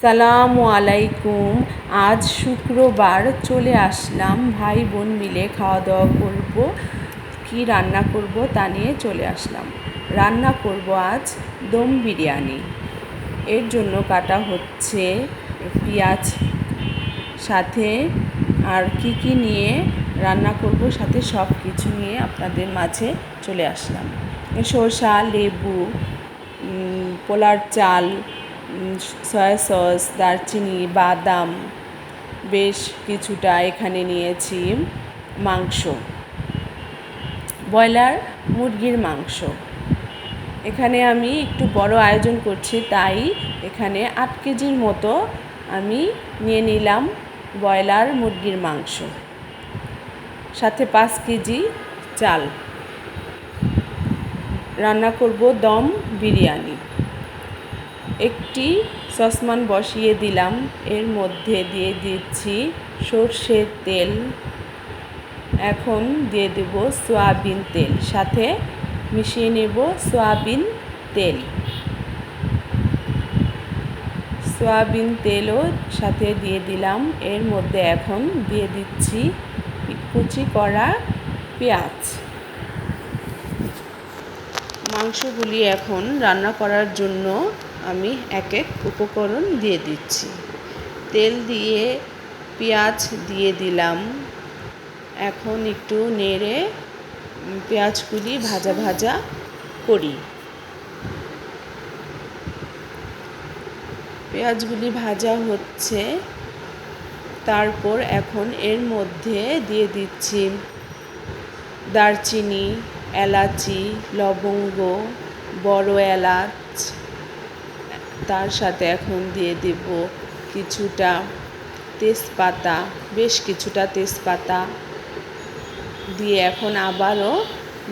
সালামু আলাইকুম। আজ শুক্রবার চলে আসলাম, ভাই বোন মিলে খাওয়া দাওয়া করব। কি রান্না করব তা নিয়ে চলে আসলাম। রান্না করব আজ দম বিরিয়ানি। এর জন্য কাটা হচ্ছে পেঁয়াজ, সাথে আর কি নিয়ে রান্না করব সাথে সব কিছু নিয়ে আপনাদের মাঝে চলে আসলাম। শসা, লেবু, পোলার চাল, সয়া সস, দারচিনি, বাদাম, বেশ কিছুটা এখানে নিয়েছি মাংস, ব্রয়লার মুরগির মাংস। এখানে আমি একটু বড় আয়োজন করছি, তাই এখানে 8 কেজির মতো আমি নিয়ে নিলাম ব্রয়লার মুরগির মাংস, সাথে 5 কেজি চাল। রান্না করব দম বিরিয়ানি। একটি সসপ্যান বসিয়ে দিলাম, এর মধ্যে দিয়ে দিচ্ছি সরষের তেল, এখন দিয়ে দেব সয়াবিন তেল, সাথে মিশিয়ে নেব সয়াবিন তেল। সয়াবিন তেলও সাথে দিয়ে দিলাম, এর মধ্যে এখন দিয়ে দিচ্ছি কুচি করা পেঁয়াজ। মাংসগুলি এখন রান্না করার জন্য আমি এক এক উপকরণ দিয়ে দিচ্ছি। তেল দিয়ে পেঁয়াজ দিয়ে দিলাম, এখন একটু নেড়ে পেঁয়াজগুলি ভাজা ভাজা করি। পেঁয়াজগুলি ভাজা হচ্ছে, তারপর এখন এর মধ্যে দিয়ে দিচ্ছি দারচিনি, এলাচি, লবঙ্গ, বড় এলাচ, তার সাথে এখন দিয়ে দেব কিছুটা তেজপাতা, বেশ কিছুটা তেজপাতা দিয়ে এখন আবারও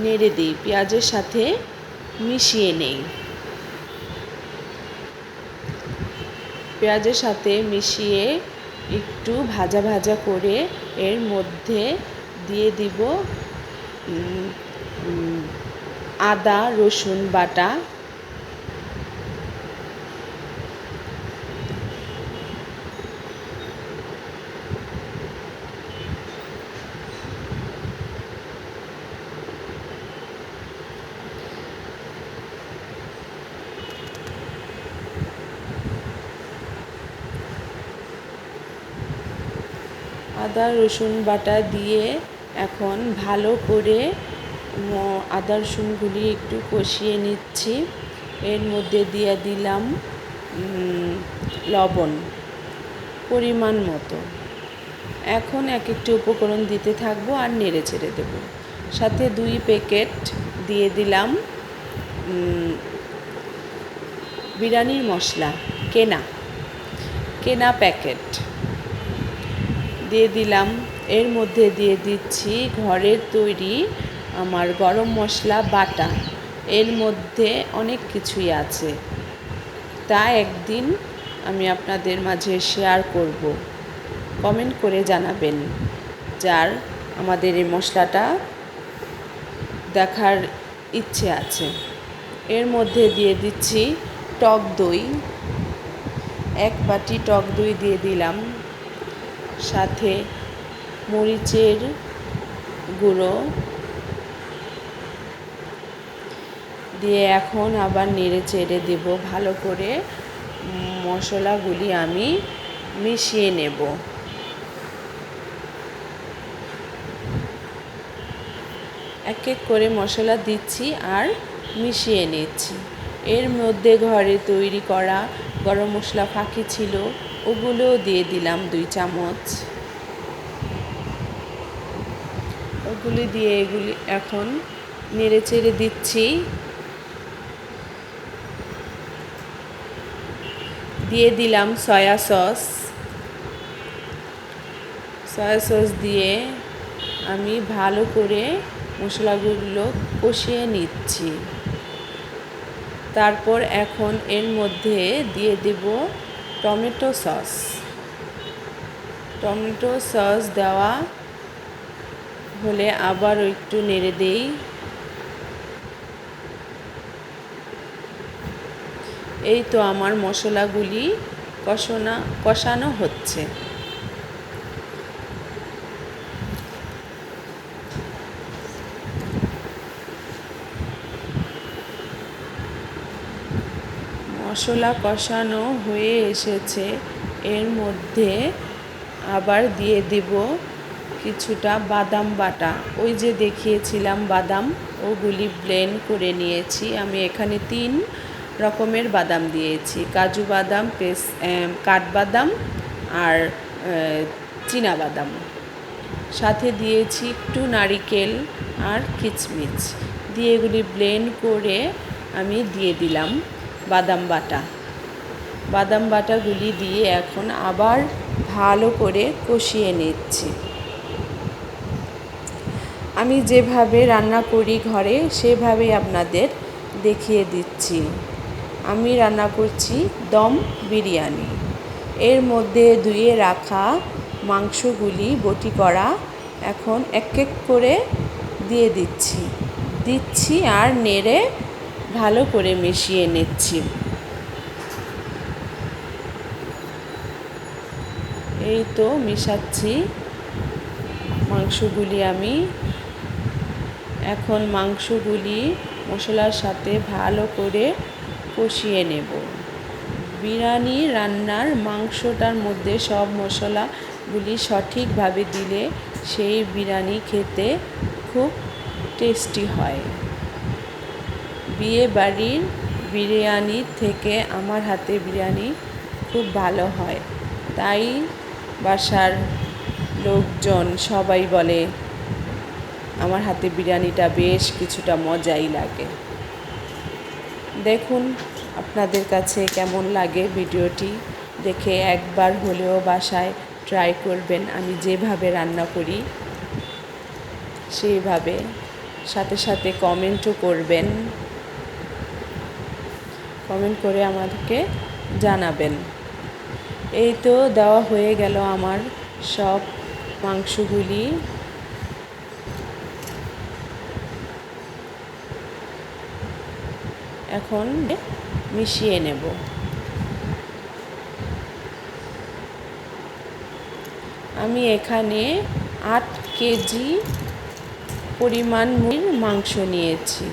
নেড়ে দিই, পেঁয়াজের সাথে মিশিয়ে নেই। পেঁয়াজের সাথে মিশিয়ে একটু ভাজা ভাজা করে এর মধ্যে দিয়ে দিব আদা রসুন বাটা, আদা রসুন বাটা দিয়ে এখন ভালো করে আদা রসুনগুলি একটু কষিয়ে নিচ্ছি। এর মধ্যে দিয়ে দিলাম লবণ পরিমাণ মতো। এখন এক একটি উপকরণ দিতে থাকবো আর নেড়ে ছেড়ে দেব। সাথে 2 প্যাকেট দিয়ে দিলাম বিরিয়ানির মশলা, কেনা প্যাকেট দিয়ে দিলাম। এর মধ্যে দিয়ে দিচ্ছি ঘরের তৈরি আমার গরম মশলা বাটা। এর মধ্যে অনেক কিছুই আছে, তা একদিন আমি আপনাদের মাঝে শেয়ার করব। কমেন্ট করে জানাবেন যার আমাদের এই মশলাটা দেখার ইচ্ছে আছে। এর মধ্যে দিয়ে দিচ্ছি টক দই, 1 বাটি টক দই দিয়ে দিলাম, সাথে মরিচের গুঁড়ো দিয়ে এখন আবার নেড়ে চেড়ে দেব। ভালো করে মশলাগুলি আমি মিশিয়ে নেব। এক এক করে মশলা দিচ্ছি আর মিশিয়ে নিচ্ছি। এর মধ্যে ঘরে তৈরি করা গরম মশলা ফাঁকি ছিল, ওগুলোও দিয়ে দিলাম 2 চামচ। ওগুলি দিয়ে এগুলি এখন নেড়ে চেড়ে দিচ্ছি। দিয়ে দিলাম সয়া সস দিয়ে আমি ভালো করে মশলাগুলো কষিয়ে নিচ্ছি। তারপর এখন এর মধ্যে দিয়ে দেব টমেটো সস দেওয়া হলে আবারও একটু নেড়ে দেই। এই তো আমার মশলাগুলি কষানো হচ্ছে। মশলা কষানো হয়ে এসেছে, এর মধ্যে আবার দিয়ে দেব কিছুটা বাদাম বাটা। ওই যে দেখিয়েছিলাম বাদাম, ওগুলি ব্লেন্ড করে নিয়েছি। আমি এখানে 3 রকমের বাদাম দিয়েছি, কাজু বাদাম, কাঠবাদাম আর চীনা বাদাম। সাথে দিয়েছি একটু নারিকেল আর কিচমিচ দিয়ে এগুলি ব্লেন্ড করে আমি দিয়ে দিলাম বাদাম বাটাগুলি দিয়ে এখন আবার ভালো করে কষিয়ে নিচ্ছি। আমি যেভাবে রান্না করি ঘরে সেভাবেই আপনাদের দেখিয়ে দিচ্ছি। আমি রান্না করছি দম বিরিয়ানি। এর মধ্যে ধুয়ে রাখা মাংসগুলি বটি করা এখন এক এক করে দিয়ে দিচ্ছি আর নেড়ে ভালো করে মিশিয়ে নিচ্ছি। এই তো মিশাচ্ছি মাংসগুলি। আমি এখন মাংসগুলি মশলার সাথে ভালো করে কষিয়ে নেব। বিরিয়ানি রান্নার মাংসটার মধ্যে সব মশলাগুলি সঠিকভাবে দিলে সেই বিরিয়ানি খেতে খুব টেস্টি হয়। বিয়ে বাড়ির বিরিয়ানির থেকে আমার হাতে বিরিয়ানি খুব ভালো হয়, তাই বাসার লোকজন সবাই বলে আমার হাতে বিরিয়ানিটা বেশ কিছুটা মজাই লাগে। দেখুন আপনাদের কাছে কেমন লাগে ভিডিওটি দেখে, একবার হলেও বাসায় ট্রাই করবেন আমি যেভাবে রান্না করি সেইভাবে। সাথে সাথে কমেন্টও করবেন, কমেন্ট করে আমাদেরকে জানাবেন। এই তো দেওয়া হয়ে গেল আমার সব মাংসগুলি। এখন মিশিয়ে নেব। আমি এখানে 8 কেজি পরিমাণ মাংস নিয়েছি,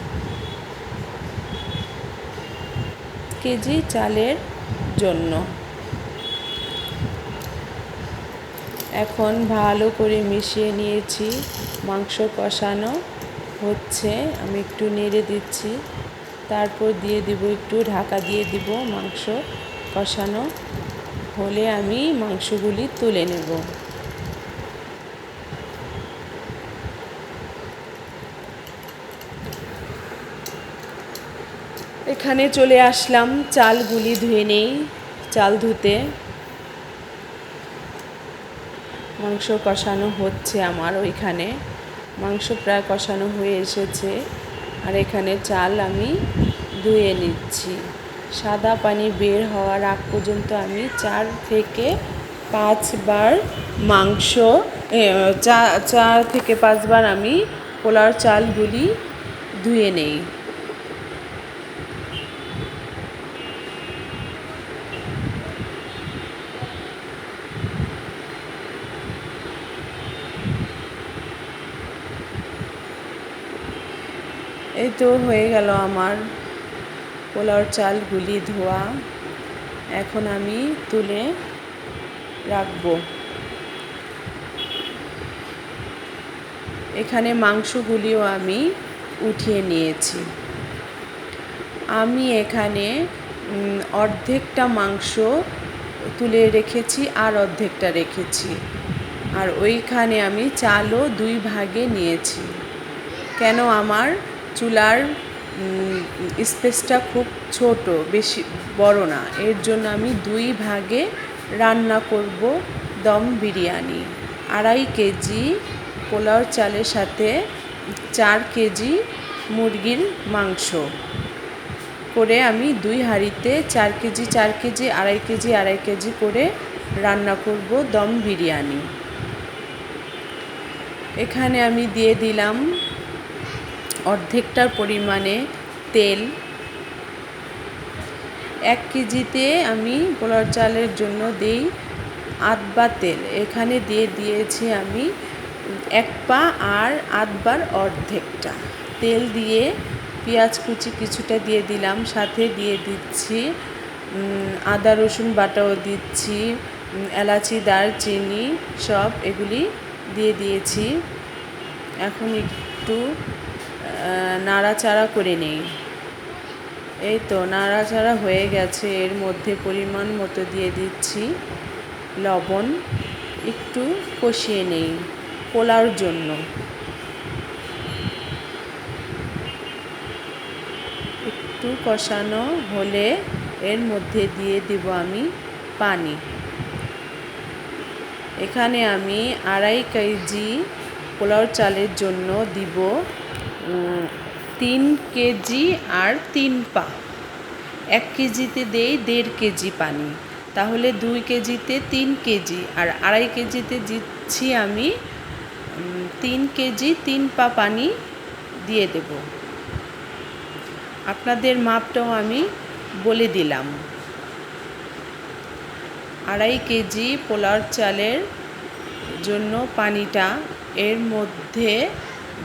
কেজি চালের জন্য। এখন ভালো করে মিশিয়ে নিয়েছি, মাংস কষানো হচ্ছে, আমি একটু নেড়ে দিচ্ছি, তারপর দিয়ে দিব একটু ঢাকা দিয়ে দিব। মাংস কষানো হলে আমি মাংসগুলি তুলে নেব। এখানে চলে আসলাম, চালগুলি ধুয়ে নেই। চাল ধুতে মাংস কষানো হচ্ছে আমার। ওইখানে মাংস প্রায় কষানো হয়ে এসেছে, আর এখানে চাল আমি ধুয়ে নিচ্ছি। সাদা পানি বের হওয়ার আগ পর্যন্ত আমি 4 থেকে 5 বার মাংস 4 থেকে 5 বার আমি পোলাওর চালগুলি ধুয়ে নেই। এই তো হয়ে গেল আমার পোলাওর চালগুলি ধোয়া। এখন আমি তুলে রাখবো। এখানে মাংসগুলিও আমি উঠিয়ে নিয়েছি। আমি এখানে অর্ধেকটা মাংস তুলে রেখেছি আর অর্ধেকটা রেখেছি, আর ওইখানে আমি চালও 2 ভাগে নিয়েছি। কেন আমার চুলার স্পেসটা খুব ছোট, বেশি বড় না, এর জন্য আমি 2 ভাগে রান্না করব দম বিরিয়ানি। 2.5 কেজি পোলাও চালের সাথে 4 কেজি মুরগির মাংস করে আমি 2 হাঁড়িতে 4 কেজি 4 কেজি 2.5 কেজি 2.5 কেজি করে রান্না করব দম বিরিয়ানি। এখানে আমি দিয়ে দিলাম অর্ধেকটার পরিমাণে তেল। 1 কেজিতে আমি পোলাওর চালের জন্য দিই আধবা তেল। এখানে দিয়ে দিয়েছি আমি 1 পা আর আধবার অর্ধেকটা তেল দিয়ে পেঁয়াজ কুচি কিছুটা দিয়ে দিলাম, সাথে দিয়ে দিচ্ছি আদা রসুন বাটাও দিচ্ছি, এলাচি দারচিনি সব এগুলি দিয়ে দিয়েছি। এখন একটু নাড়াচাড়া করে নেই। এই তো নাড়াচাড়া হয়ে গেছে। এর মধ্যে পরিমাণ মতো দিয়ে দিচ্ছি লবণ, একটু কষিয়ে নেই পোলাওর জন্য। একটু কষানো হলে এর মধ্যে দিয়ে দেব আমি পানি। এখানে আমি 2.5 কেজি পোলাওর চালের জন্য দিব 3 কেজি আর 3 পা। 1 কেজিতে দেই 1.5 কেজি পানি, তাহলে 2 কেজিতে 3 কেজি আর 2.5 কেজিতে দিচ্ছি আমি 3 কেজি 3 পা পানি দিয়ে দেব। আপনাদের মাপটাও আমি বলে দিলাম। 2.5 কেজি পোলাওর চালের জন্য পানিটা এর মধ্যে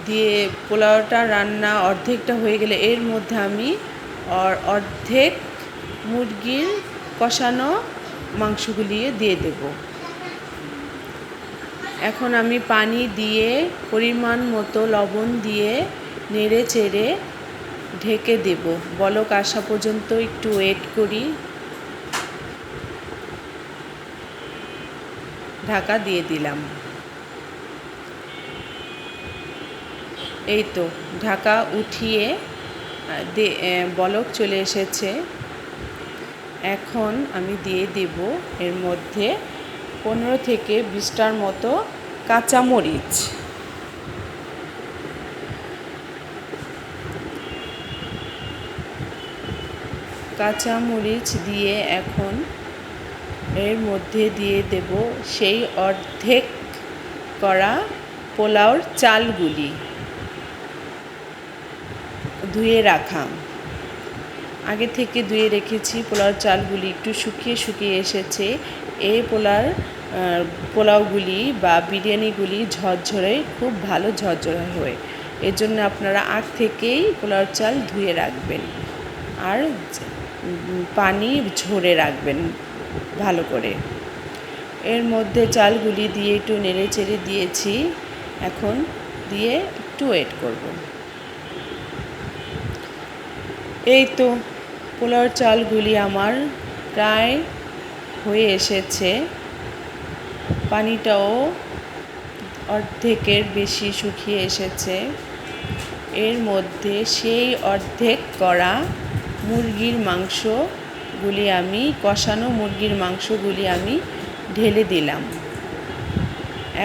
দিয়ে পোলাওটা রান্না অর্ধেকটা হয়ে গেলে এর মধ্যে আমি অর্ধেক মুরগির কষানো মাংসগুলি দিয়ে দেব। এখন আমি পানি দিয়ে পরিমাণ মতো লবণ দিয়ে নেড়ে চেড়ে ঢেকে দেব। বলক আসা পর্যন্ত একটু ওয়েট করি। ঢাকা দিয়ে দিলাম। এই তো ঢাকা উঠিয়ে বলক চলে এসেছে। এখন আমি দিয়ে দেব এর মধ্যে 15 থেকে 20টার মতো কাঁচামরিচ। কাঁচামরিচ দিয়ে এখন এর মধ্যে দিয়ে দেব সেই অর্ধেক করা পোলাওর চালগুলি ধুয়ে রাখা। আগে থেকে ধুয়ে রেখেছি পোলাওর চালগুলি, একটু শুকিয়ে এসেছে। এই পোলাওগুলি বা বিরিয়ানিগুলি ঝরঝরে, খুব ভালো ঝরঝরে হয়। এর জন্য আপনারা আগ থেকেই পোলাওর চাল ধুয়ে রাখবেন আর পানি ঝরে রাখবেন ভালো করে। এর মধ্যে চালগুলি দিয়ে একটু নেড়ে চেড়ে দিয়েছি। এখন দিয়ে একটু ওয়েট করব। এই তো পোলাওর চালগুলি আমার প্রায় হয়ে এসেছে। পানিটাও অর্ধেকের বেশি শুকিয়ে এসেছে। এর মধ্যে সেই অর্ধেক করা মুরগির মাংসগুলি আমি কষানো মুরগির মাংসগুলি আমি ঢেলে দিলাম।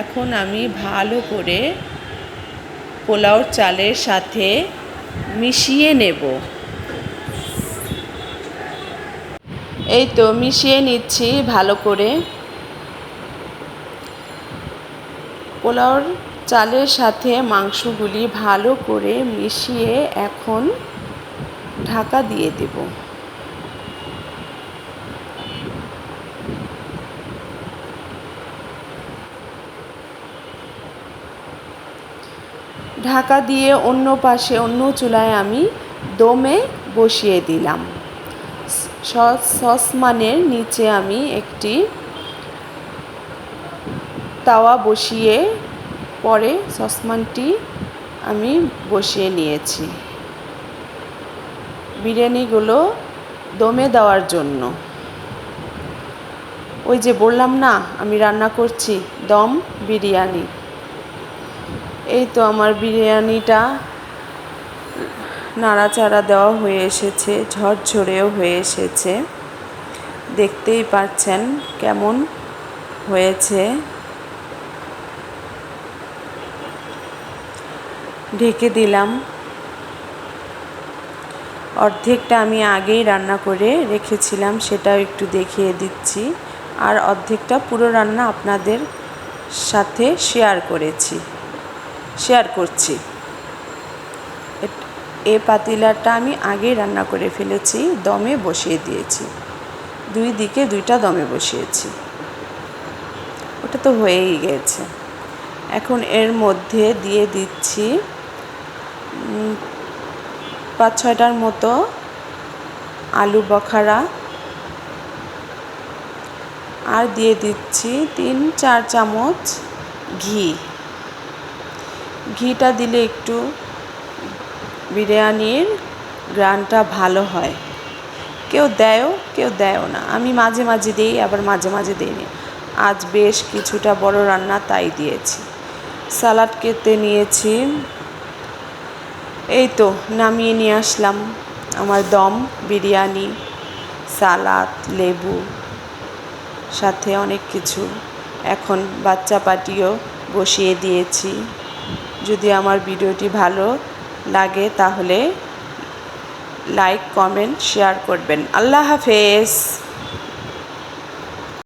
এখন আমি ভালো করে পোলাওর চালের সাথে মিশিয়ে নেব। এই তো মিশিয়ে নিচ্ছি ভালো করে। পোলাওর চালের সাথে মাংসগুলি ভালো করে মিশিয়ে এখন ঢাকা দিয়ে দেব। ঢাকা দিয়ে অন্য পাশে অন্য চুলায় আমি দমে বসিয়ে দিলাম। সসপ্যানের নিচে আমি একটি তাওয়া বসিয়ে পরে সসপ্যানটি আমি বসিয়ে নিয়েছি বিরিয়ানিগুলো দমে দেওয়ার জন্য। ওই যে বললাম না আমি রান্না করছি দম বিরিয়ানি। এই তো আমার বিরিয়ানিটা নাড়াচাড়া দেওয়া হয়ে এসেছে, ঝরঝরেও হয়ে এসেছে। দেখতেই পাচ্ছেন কেমন হয়েছে। ঢেকে দিলাম। অর্ধেকটা আমি আগেই রান্না করে রেখেছিলাম, সেটাও একটু দেখিয়ে দিচ্ছি। আর অর্ধেকটা পুরো রান্না আপনাদের সাথে শেয়ার করছি। এই পাতিলাটা আমি আগেই রান্না করে ফেলেছি, দমে বসিয়ে দিয়েছি, 2 দিকে 2টা দমে বসিয়েছি। ওটা তো হয়েই গেছে। এখন এর মধ্যে দিয়ে দিচ্ছি 5-6টার মতো আলু বখারা, আর দিয়ে দিচ্ছি 3-4 চামচ ঘি। ঘিটা দিলে একটু বিরিয়ানির গ্রানটা ভালো হয়। কেউ দেয়ও, কেউ দেয়ও না। আমি মাঝে মাঝে দিই, আবার মাঝে মাঝে দিইনি। আজ বেশ কিছুটা বড় রান্না, তাই দিয়েছি। সালাড কেটে নিয়েছি। এই তো নামিয়ে নিয়ে আসলাম আমার দম বিরিয়ানি, সালাদ, লেবু, সাথে অনেক কিছু। এখন বাচ্চা পাটিও বসিয়ে দিয়েছি। যদি আমার ভিডিওটি ভালো লাগে তাহলে লাইক, কমেন্ট, শেয়ার করবেন। আল্লাহ হাফেজ।